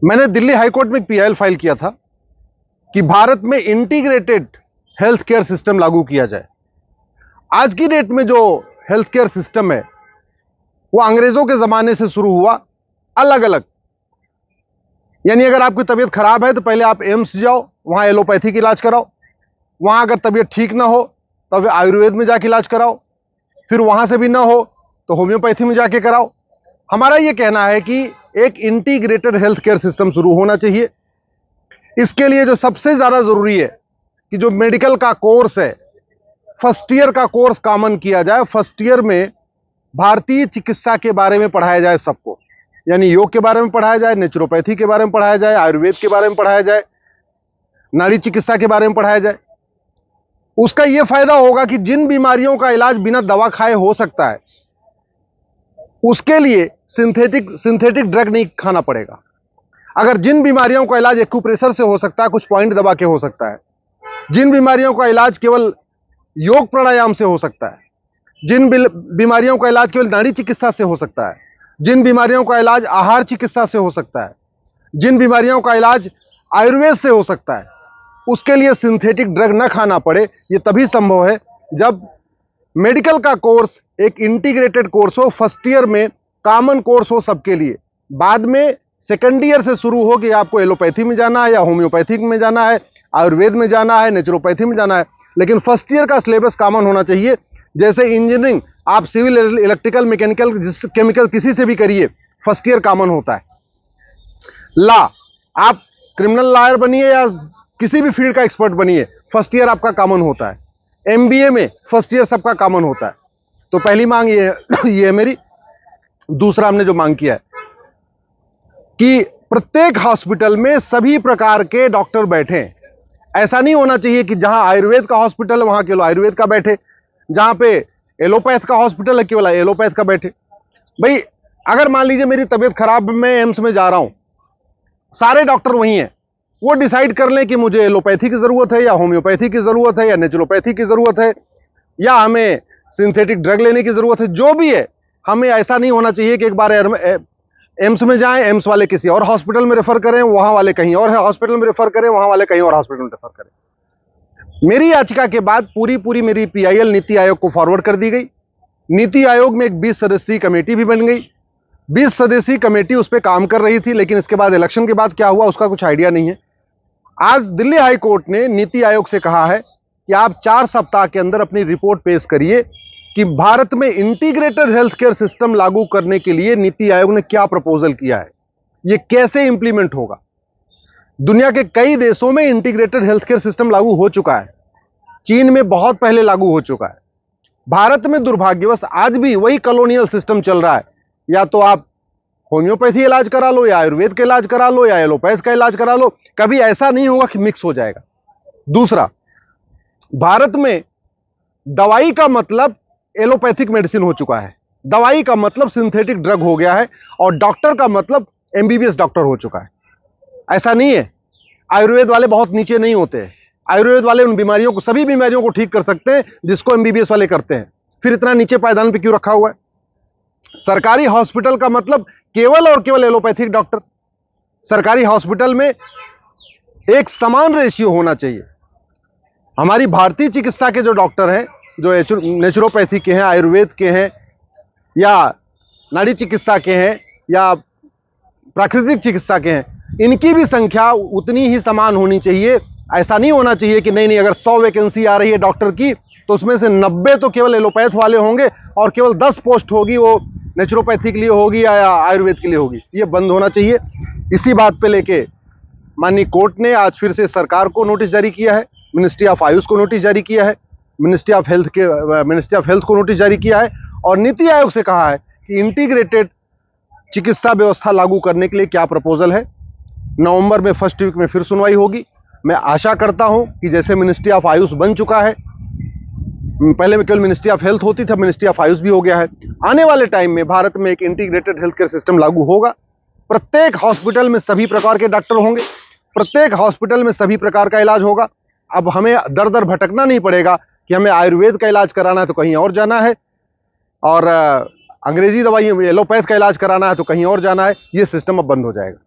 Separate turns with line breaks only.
मैंने दिल्ली हाईकोर्ट में एक पीआईएल फाइल किया था कि भारत में इंटीग्रेटेड हेल्थ केयर सिस्टम लागू किया जाए। आज की डेट में जो हेल्थ केयर सिस्टम है वो अंग्रेजों के जमाने से शुरू हुआ, अलग अलग। यानी अगर आपकी तबीयत खराब है तो पहले आप एम्स जाओ, वहां एलोपैथिक इलाज कराओ, वहां अगर तबीयत ठीक ना हो तो आयुर्वेद में जाके इलाज कराओ, फिर वहां से भी ना हो तो होम्योपैथी में जाके कराओ। हमारा यह कहना है कि एक इंटीग्रेटेड हेल्थ केयर सिस्टम शुरू होना चाहिए। इसके लिए जो सबसे ज्यादा जरूरी है कि जो मेडिकल का कोर्स है, फर्स्ट ईयर का कोर्स कॉमन किया जाए। फर्स्ट ईयर में भारतीय चिकित्सा के बारे में पढ़ाया जाए सबको, यानी योग के बारे में पढ़ाया जाए, नेचुरोपैथी के बारे में पढ़ाया जाए, आयुर्वेद के बारे में पढ़ाया जाए, नाड़ी चिकित्सा के बारे में पढ़ाया जाए। उसका यह फायदा होगा कि जिन बीमारियों का इलाज बिना दवा खाए हो सकता है, उसके लिए सिंथेटिक ड्रग नहीं खाना पड़ेगा। अगर जिन बीमारियों का इलाज एक्यूप्रेशर से हो सकता है, कुछ पॉइंट दबा के हो सकता है, जिन बीमारियों का इलाज केवल योग प्राणायाम से हो सकता है, जिन बीमारियों का इलाज केवल नाड़ी चिकित्सा से हो सकता है, जिन बीमारियों का इलाज आहार चिकित्सा से हो सकता है, जिन बीमारियों का इलाज आयुर्वेद से हो सकता है, उसके लिए सिंथेटिक ड्रग न खाना पड़े। यह तभी संभव है जब मेडिकल का कोर्स एक इंटीग्रेटेड कोर्स हो, फर्स्ट ईयर में कॉमन कोर्स हो सबके लिए, बाद में सेकेंड ईयर से शुरू हो कि आपको एलोपैथी में जाना है या होम्योपैथिक में जाना है, आयुर्वेद में जाना है, नेचुरोपैथी में जाना है, लेकिन फर्स्ट ईयर का सिलेबस कॉमन होना चाहिए। जैसे इंजीनियरिंग आप सिविल, इलेक्ट्रिकल, मैकेनिकल, केमिकल किसी से भी करिए, फर्स्ट ईयर कॉमन होता है। लॉ आप क्रिमिनल लॉयर बनिए या किसी भी फील्ड का एक्सपर्ट बनिए, फर्स्ट ईयर आपका कॉमन होता है। एमबीए में फर्स्ट ईयर सबका कॉमन होता है। तो पहली मांग ये है मेरी। दूसरा हमने जो मांग किया है कि प्रत्येक हॉस्पिटल में सभी प्रकार के डॉक्टर बैठे। ऐसा नहीं होना चाहिए कि जहां आयुर्वेद का हॉस्पिटल है वहां केवल आयुर्वेद का बैठे, जहां पे एलोपैथ का हॉस्पिटल है केवल एलोपैथ का बैठे। भाई अगर मान लीजिए मेरी तबीयत खराब, मैं एम्स में जा रहा हूं, सारे डॉक्टर वही हैं, वो डिसाइड कर लें कि मुझे एलोपैथी की जरूरत है या होम्योपैथी की जरूरत है या नेचुरोपैथी की जरूरत है या हमें सिंथेटिक ड्रग लेने की जरूरत है। जो भी है, हमें ऐसा नहीं होना चाहिए कि एक बार एम्स में जाएं, एम्स वाले किसी और हॉस्पिटल में रेफर करें, वहां वाले कहीं और है हॉस्पिटल में रेफर करें, वहां वाले कहीं और हॉस्पिटल में रेफर करें। मेरी याचिका के बाद पूरी मेरी पीआईएल नीति आयोग को फॉरवर्ड कर दी गई। नीति आयोग में एक 20 सदस्यीय कमेटी भी बन गई। 20 सदस्यीय कमेटी उस पर काम कर रही थी, लेकिन इसके बाद इलेक्शन के बाद क्या हुआ उसका कुछ आइडिया नहीं है। आज दिल्ली हाई कोर्ट ने नीति आयोग से कहा है कि आप 4 सप्ताह के अंदर अपनी रिपोर्ट पेश करिए कि भारत में इंटीग्रेटेड हेल्थ केयर सिस्टम लागू करने के लिए नीति आयोग ने क्या प्रपोजल किया है, यह कैसे इंप्लीमेंट होगा। दुनिया के कई देशों में इंटीग्रेटेड हेल्थ केयर सिस्टम लागू हो चुका है, चीन में बहुत पहले लागू हो चुका है। भारत में दुर्भाग्यवश आज भी वही कॉलोनियल सिस्टम चल रहा है। या तो आप होम्योपैथी इलाज करा लो, या आयुर्वेद का इलाज करा लो, या एलोपैथ का इलाज करा लो, कभी ऐसा नहीं होगा कि मिक्स हो जाएगा। दूसरा, भारत में दवाई का मतलब एलोपैथिक मेडिसिन हो चुका है, दवाई का मतलब सिंथेटिक ड्रग हो गया है, और डॉक्टर का मतलब एमबीबीएस डॉक्टर हो चुका है। ऐसा नहीं है, आयुर्वेद वाले बहुत नीचे नहीं होते। आयुर्वेद वाले उन बीमारियों को, सभी बीमारियों को ठीक कर सकते हैं जिसको एमबीबीएस वाले करते हैं। फिर इतना नीचे पायदान पे क्यों रखा हुआ है? सरकारी हॉस्पिटल का मतलब केवल और केवल एलोपैथिक डॉक्टर। सरकारी हॉस्पिटल में एक समान रेशियो होना चाहिए। हमारी भारतीय चिकित्सा के जो डॉक्टर हैं, जो नेचुरोपैथी के हैं, आयुर्वेद के हैं, या नाड़ी चिकित्सा के हैं, या प्राकृतिक चिकित्सा के हैं, इनकी भी संख्या उतनी ही समान होनी चाहिए। ऐसा नहीं होना चाहिए कि नहीं अगर 100 वैकेंसी आ रही है डॉक्टर की तो उसमें से 90 तो केवल एलोपैथ वाले होंगे और केवल 10 पोस्ट होगी वो नेचुरोपैथी के लिए होगी या आयुर्वेद के लिए होगी। ये बंद होना चाहिए। इसी बात पे लेके माननीय कोर्ट ने आज फिर से सरकार को नोटिस जारी किया है, मिनिस्ट्री ऑफ आयुष को नोटिस जारी किया है, मिनिस्ट्री ऑफ हेल्थ को नोटिस जारी किया है, और नीति आयोग से कहा है कि इंटीग्रेटेड चिकित्सा व्यवस्था लागू करने के लिए क्या प्रपोजल है। नवंबर में फर्स्ट वीक में फिर सुनवाई होगी। मैं आशा करता हूं कि जैसे मिनिस्ट्री ऑफ आयुष बन चुका है, पहले में केवल मिनिस्ट्री ऑफ हेल्थ होती थी, मिनिस्ट्री ऑफ आयुष भी हो गया है, आने वाले टाइम में भारत में एक इंटीग्रेटेड हेल्थ केयर सिस्टम लागू होगा। प्रत्येक हॉस्पिटल में सभी प्रकार के डॉक्टर होंगे, प्रत्येक हॉस्पिटल में सभी प्रकार का इलाज होगा। अब हमें दर दर भटकना नहीं पड़ेगा कि हमें आयुर्वेद का इलाज कराना है तो कहीं और जाना है, और अंग्रेजी दवाई एलोपैथ का इलाज कराना है तो कहीं और जाना है। ये सिस्टम अब बंद हो जाएगा।